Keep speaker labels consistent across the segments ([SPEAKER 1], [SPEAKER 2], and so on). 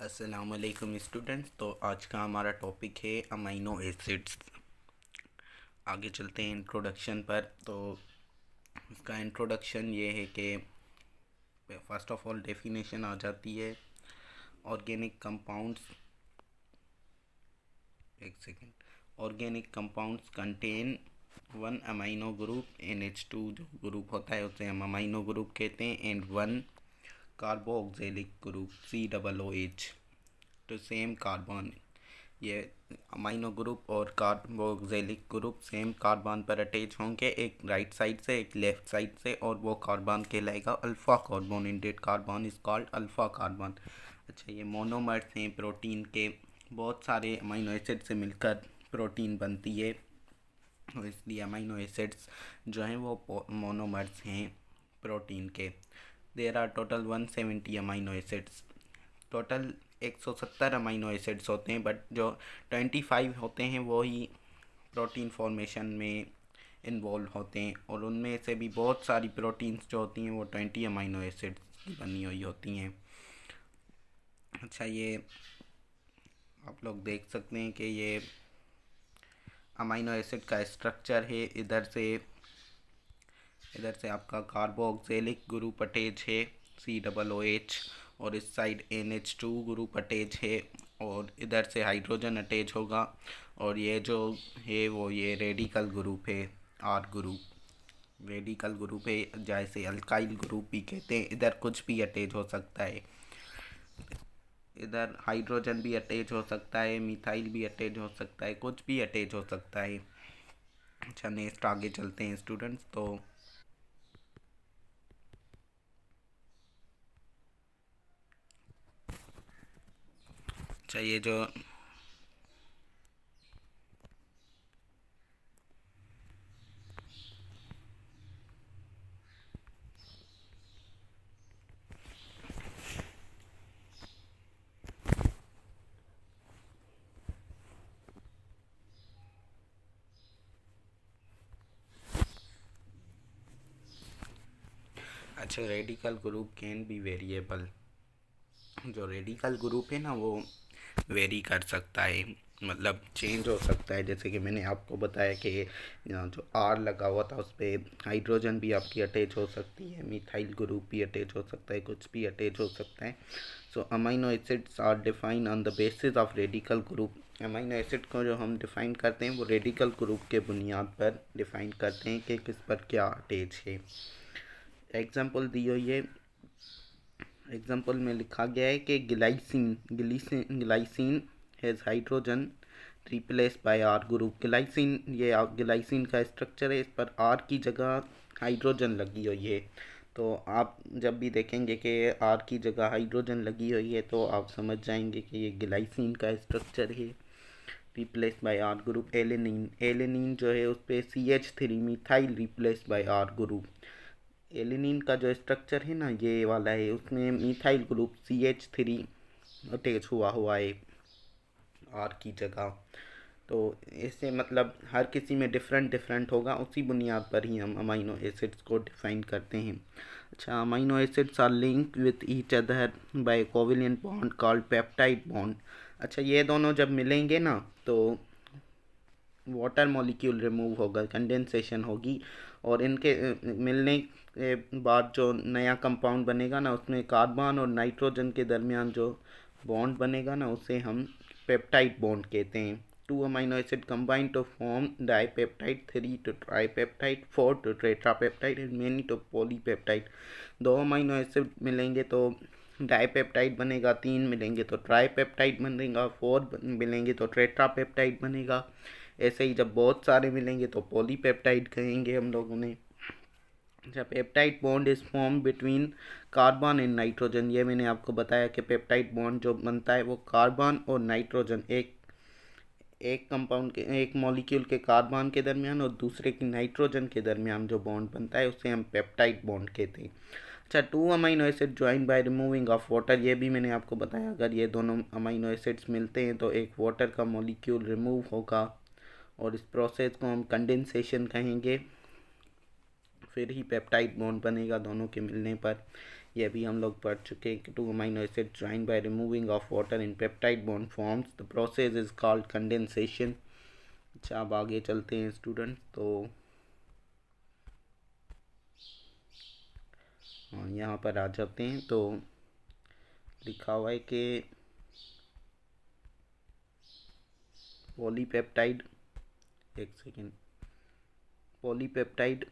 [SPEAKER 1] अस्सलामुअलैकुम स्टूडेंट्स। तो आज का हमारा टॉपिक है अमीनो एसिड्स। आगे चलते हैं इंट्रोडक्शन पर। तो इसका इंट्रोडक्शन ये है कि फर्स्ट ऑफ ऑल डेफिनेशन आ जाती है ऑर्गेनिक कंपाउंड्स। एक second. Organic compounds contain one amino group NH2 जो ग्रुप होता है उसे हम अमीनो ग्रुप कहते हैं, and one carboxylic group COOH तो सेम कार्बन। ये अमीनो ग्रुप और कार्बोक्सिलिक ग्रुप सेम कार्बन पर अटैच होंगे, एक राइट साइड से एक लेफ्ट साइड से, और वो कार्बन कहलाएगा alpha carbon. Ended carbon is called alpha carbon. अच्छा, ये मोनोमर्स हैं प्रोटीन के। बहुत सारे अमीनो एसिड से मिलकर प्रोटीन बनती है, और इसलिए अमीनो एसिड्स जो हैं वो मोनोमर्स हैं प्रोटीन के। There are total 170 amino acids. Total 170 amino acids होते हैं, बट जो 25 होते हैं वो ही प्रोटीन फॉर्मेशन में इन्वॉल्व होते हैं, और उनमें से भी बहुत सारी प्रोटीन्स जो होती हैं वो 20 अमीनो एसिड्स की बनी हुई होती हैं। अच्छा, ये आप लोग देख सकते हैं कि ये अमीनो एसिड का स्ट्रक्चर है। इधर से आपका कार्बोक्सिलिक ग्रुप अटैच है COOH, और इस साइड NH2 ग्रुप अटैच है, और इधर से हाइड्रोजन अटैच होगा, और ये जो है वो ये रेडिकल ग्रुप है, R ग्रुप रेडिकल ग्रुप है, जैसे अल्काइल ग्रुप भी कहते हैं। इधर कुछ भी अटैच हो सकता है, इधर हाइड्रोजन भी अटैच हो सकता है, मिथाइल भी अटैच हो सकता है, कुछ भी अटैच हो सकता है। अच्छा, नेक्स्ट आगे चलते हैं स्टूडेंट्स। तो अच्छा, ये जो अच्छा, radical group can be variable. जो रेडिकल ग्रुप है ना वो वेरी कर सकता है, मतलब चेंज हो सकता है। जैसे कि मैंने आपको बताया कि यहाँ जो R लगा हुआ था उस पर हाइड्रोजन भी आपकी अटैच हो सकती है, मिथाइल ग्रुप भी अटैच हो सकता है, कुछ भी अटैच हो सकता है। So amino acids are define on the basis of radical group. Amino acid को जो हम डिफ़ाइन करते हैं वो रेडिकल ग्रुप के बुनियाद पर डिफ़ाइन करते हैं कि किस पर क्या अटैच है। एग्जाम्पल दी हुई है। एग्जाम्पल में लिखा गया है कि glycine has hydrogen replace by R group. Glycine, ये ग्लाइसिन का स्ट्रक्चर है, इस पर R की जगह हाइड्रोजन लगी हुई है। तो आप जब भी देखेंगे कि R की जगह हाइड्रोजन लगी हुई है तो आप समझ जाएंगे कि ये ग्लाइसिन का स्ट्रक्चर है। Replace by R group. Alanine जो है उस पर CH3 methyl replace by R group. Alanine का जो स्ट्रक्चर है ना ये वाला है, उसमें मिथाइल ग्रुप CH3 अटैच हुआ है R की जगह। तो इससे मतलब हर किसी में डिफरेंट डिफरेंट होगा, उसी बुनियाद पर ही हम अमीनो एसिड्स को डिफाइन करते हैं। अच्छा, amino acids are link with each other by covalent bond called peptide bond. अच्छा, ये दोनों जब मिलेंगे ना तो वाटर मॉलिक्यूल रिमूव होगा, कंडेंसेशन होगी, और इनके मिलने के बाद जो नया कंपाउंड बनेगा ना उसमें कार्बन और नाइट्रोजन के दरमियान जो बॉन्ड बनेगा ना उसे हम पेप्टाइड बॉन्ड कहते हैं। Two amino acid combine to form dipeptide, 3 to tripeptide, 4 to tetrapeptide and many to polypeptide. दो अमीनो एसिड मिलेंगे तो डाईपेप्टाइड बनेगा, 3 मिलेंगे तो ट्राईपेप्टाइड बनेगा, 4 मिलेंगे तो टेट्रापेप्टाइड बनेगा। ऐसे ही जब बहुत सारे मिलेंगे तो पॉलीपेप्टाइड कहेंगे हम लोग उन्हें। जब peptide bond is form between carbon and nitrogen, ये मैंने आपको बताया कि पेप्टाइड बॉन्ड जो बनता है वो कार्बन और नाइट्रोजन, एक एक कंपाउंड के एक मॉलिक्यूल के कार्बन के दरमियान और दूसरे की नाइट्रोजन के दरमियान जो बॉन्ड बनता है उसे हम पेप्टाइड बॉन्ड कहते हैं। अच्छा, to amino acid join by removing of water, ये भी मैंने आपको बताया अगर ये दोनों अमीनो एसिड्स मिलते हैं तो एक वाटर का मॉलिक्यूल रिमूव होगा, और इस प्रोसेस को हम कंडेंसेशन कहेंगे। फिर ही पेप्टाइड बॉन्ड बनेगा दोनों के मिलने पर। ये भी हम लोग पढ़ चुके हैं कि to amino acid join by removing of water in peptide bond forms the process is called condensation. अच्छा, अब आगे चलते हैं स्टूडेंट। तो हाँ, यहाँ पर आ जाते हैं। तो लिखा हुआ है कि पॉलीपेप्टाइड, एक second, polypeptide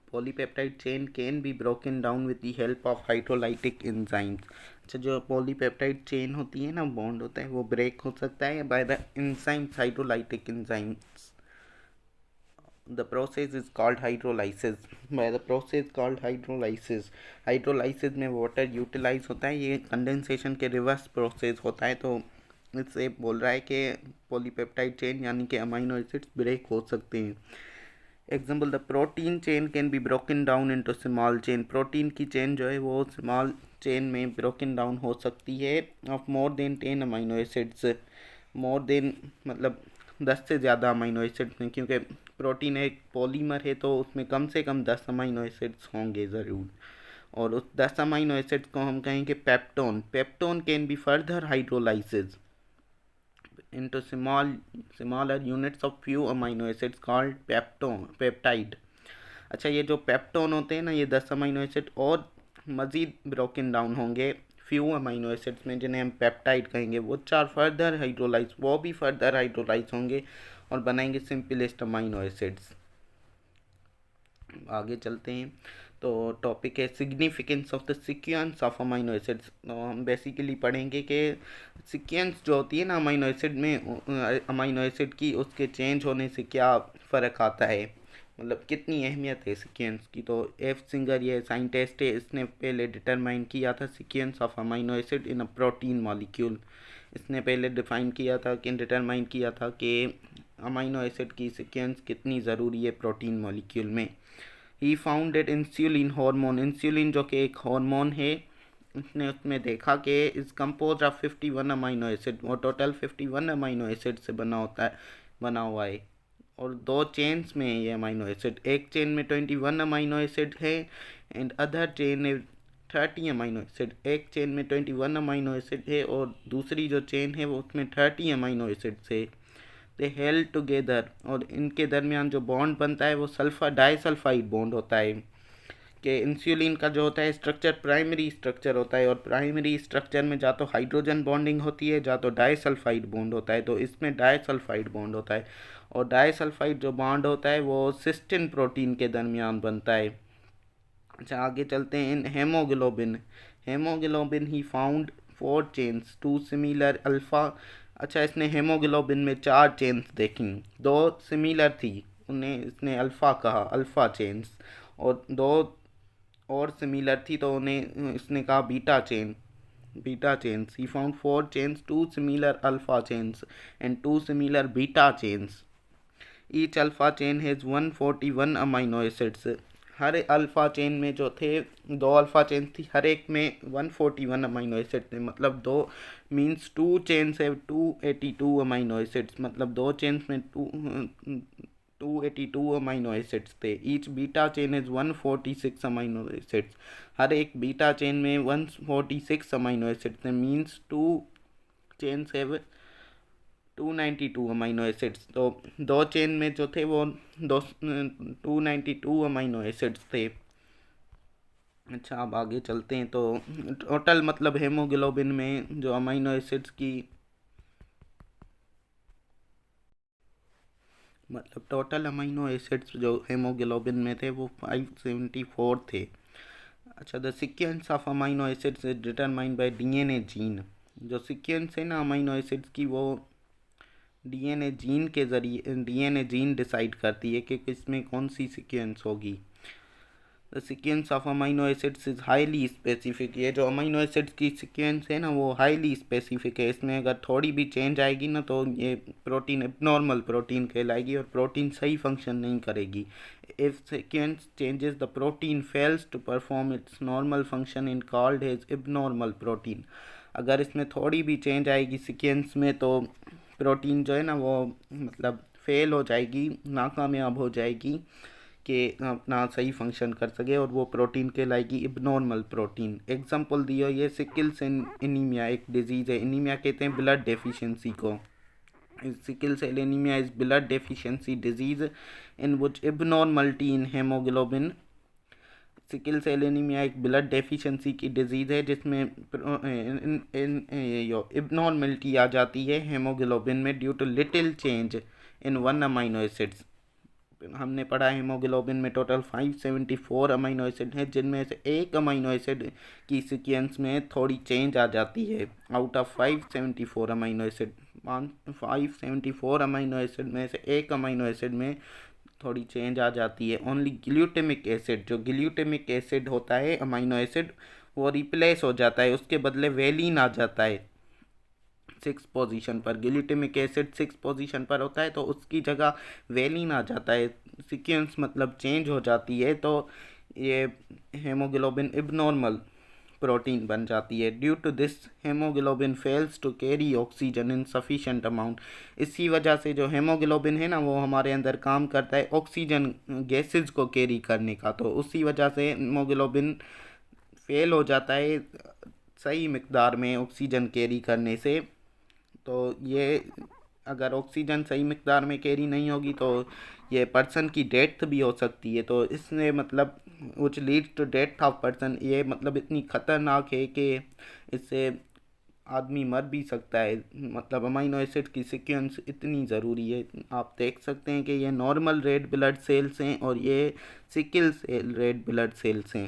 [SPEAKER 1] polypeptide chain can be broken down with the help of hydrolytic enzymes. अच्छा, जो पॉलीपेप्टाइड चेन होती है ना, बॉन्ड होता है, वो ब्रेक हो सकता है by the enzymes, hydrolytic enzymes. The process is called hydrolysis. By the process called hydrolysis, hydrolysis में वाटर यूटिलाइज होता है, ये कंडेंसेशन के रिवर्स प्रोसेस होता है। तो इससे बोल रहा है कि पॉलीपेप्टाइड चेन यानी कि अमीनो एसिड्स ब्रेक हो सकते हैं। Example, the protein chain can be broken down into small chain. Protein की चेन जो है वो स्मॉल चेन में ब्रोकन डाउन हो सकती है of more than 10 amino acids. More than मतलब 10 से ज़्यादा अमीनो एसिड्स में, क्योंकि प्रोटीन एक पॉलीमर है तो उसमें कम से कम 10 अमीनो एसिड्स होंगे ज़रूर। और उस 10 अमीनो एसिड्स को हम कहेंगे peptone. Peptone can be further hydrolysis into smaller units of few amino acids called peptide। अच्छा, ये जो पेप्टोन होते हैं ना, ये 10 अमीनो एसिड और मज़ीद ब्रोकन डाउन होंगे फ्यू अमीनो एसिड्स में, जिन्हें हम पेप्टाइड कहेंगे। वो वो भी फर्दर हाइड्रोलाइज होंगे और बनाएंगे सिंपलेस्ट अमीनो एसिड्स। आगे चलते हैं। तो टॉपिक है significance of the sequence of amino acids. तो हम बेसिकली पढ़ेंगे कि सीक्वेंस जो होती है ना अमीनो एसिड में, अमीनो एसिड की, उसके चेंज होने से क्या फ़र्क आता है, मतलब कितनी अहमियत है सीक्वेंस की। तो एफ सिंगर, ये साइंटिस्ट है, इसने पहले डिटरमाइन किया था sequence of amino acid in a protein molecule. इसने पहले डिटरमाइन किया था कि अमीनो एसिड की सीक्वेंस कितनी ज़रूरी है प्रोटीन मॉलिक्यूल में। He found that insulin hormone, insulin जो कि एक हार्मोन है, उसने उसमें देखा कि इस कंपोज ऑफ 51 अमीनो एसिड, वो टोटल 51 अमीनो एसिड से बना हुआ है। और 2 चेन्स में ये अमीनो एसिड, एक चेन में 21 अमीनो एसिड है एंड अदर चेन में 30 अमीनो एसिड। एक चेन में 21 अमीनो एसिड है और दूसरी जो चेन है वो उसमें 30 अमीनो एसिड से। दे हेल्ड टुगेदर, और इनके दरमियान जो बॉन्ड बनता है वो सल्फर डाइसल्फाइड बॉन्ड होता है। कि इंसुलिन का जो होता है स्ट्रक्चर प्राइमरी स्ट्रक्चर होता है, और प्राइमरी स्ट्रक्चर में जा तो हाइड्रोजन बॉन्डिंग होती है, जा तो डाइसल्फाइड बॉन्ड होता है। तो इसमें डाइसल्फाइड बॉन्ड होता है, और डाइसल्फाइड जो बॉन्ड होता है वो सिस्टीन प्रोटीन के दरमियान बनता है। अच्छा, आगे चलते हैं। In haemoglobin he found 4 chains, 2 similar alpha. अच्छा, इसने हेमोग्लोबिन में 4 चेन्स देखी, 2 सिमिलर थी, उन्हें इसने अल्फ़ा कहा, अल्फ़ा चेन्स, और 2 और सिमिलर थी तो उन्हें इसने कहा beta chains. He found 4 chains, 2 similar alpha chains and 2 similar beta chains. Each alpha chain has 141 amino acids. Her alpha chain में जो थे, 2 अल्फ़ा चेन थी, हर एक में 141 अमीनो एसिड थे। मतलब 2 मीन्स 2 चेन्स है 282 अमीनो एसिड्स, मतलब 2 चेन्स में 282 अमीनो एसिड्स थे। Each beta chain is 146 amino acids. हर एक बीटा चेन में 146 अमीनो एसिड्स थे, मीन्स 2 चेन्स है 292 अमीनो एसिड्स। तो 2 चेन में जो थे वो 292 अमीनो एसिड्स थे। अच्छा, अब आगे चलते हैं। तो टोटल मतलब हेमोग्लोबिन में जो अमीनो एसिड्स की मतलब टोटल अमीनो एसिड्स जो हेमोग्लोबिन में थे वो 574 थे। अच्छा, the sequence of amino acids is determined by DNA gene. जो सीक्वेंस है ना अमीनो एसिड्स की, वो डीएनए जीन के ज़रिए, डीएनए जीन डिसाइड करती है कि किसमें कौन सी सीक्वेंस होगी। The sequence of amino acids is highly specific. ये जो अमीनो एसिड्स की सीक्वेंस है ना वो हाईली स्पेसिफिक है। इसमें अगर थोड़ी भी चेंज आएगी ना तो ये प्रोटीन एबनॉर्मल प्रोटीन कहलाएगी और प्रोटीन सही फंक्शन नहीं करेगी। If sequence changes the protein fails to perform its normal function in called as abnormal protein. अगर इसमें थोड़ी भी चेंज आएगी सीक्वेंस में तो प्रोटीन जो है ना वो मतलब फेल हो जाएगी, नाकामयाब हो जाएगी के अपना सही फंक्शन कर सके और वो प्रोटीन कहलाएगी इबनॉर्मल प्रोटीन। एग्जांपल दिया, ये सिकल्स एनीमिया एक डिजीज़ है। एनीमिया कहते हैं ब्लड डेफिशिएंसी को। Sickle cell anemia is blood deficiency disease in which abnormality in hemoglobin. Sickle cell anemia एक ब्लड डेफिशिएंसी की डिजीज़ है जिसमें एबनॉर्मलिटी आ जाती है हेमोग्लोबिन में due to little change in one amino acids. हमने पढ़ा हीमोग्लोबिन में टोटल 574 अमीनो एसिड हैं, जिनमें से एक अमीनो एसिड की सीक्वेंस में थोड़ी चेंज आ जाती है। Out of 574 amino acid, 574 amino acid में से एक अमीनो एसिड में थोड़ी चेंज आ जाती है। ओनली ग्लूटामिक एसिड, जो ग्लूटामिक एसिड होता है अमीनो एसिड, वो रिप्लेस हो जाता है, उसके बदले वेलिन आ जाता है 6 पोजीशन पर। ग्लूटामिक एसिड 6 पोजीशन पर होता है तो उसकी जगह वेलिन आ जाता है। सीक्वेंस मतलब चेंज हो जाती है तो ये हेमोग्लोबिन इबनॉर्मल प्रोटीन बन जाती है। Due to this hemoglobin fails to carry oxygen insufficient amount. इसी वजह से जो हेमोग्लोबिन है ना, वो हमारे अंदर काम करता है ऑक्सीजन गैसेज को कैरी करने का, तो उसी वजह से हेमोग्लोबिन फेल हो जाता है सही मिकदार में ऑक्सीजन कैरी करने से। तो ये अगर ऑक्सीजन सही मिकदार में कैरी नहीं होगी तो ये पर्सन की डेथ भी हो सकती है। तो इसने मतलब which leads to death of person, ये मतलब इतनी ख़तरनाक है कि इससे आदमी मर भी सकता है। मतलब अमीनो एसिड की सीक्वेंस इतनी ज़रूरी है। आप देख सकते हैं कि ये नॉर्मल रेड ब्लड सेल्स हैं और ये sickle cell red blood cells हैं।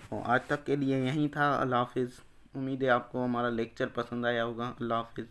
[SPEAKER 1] तो आज तक के लिए यहीं था। अल्लाह हाफिज़। उम्मीद है आपको हमारा लेक्चर पसंद आया होगा। अल्लाह हाफिज़।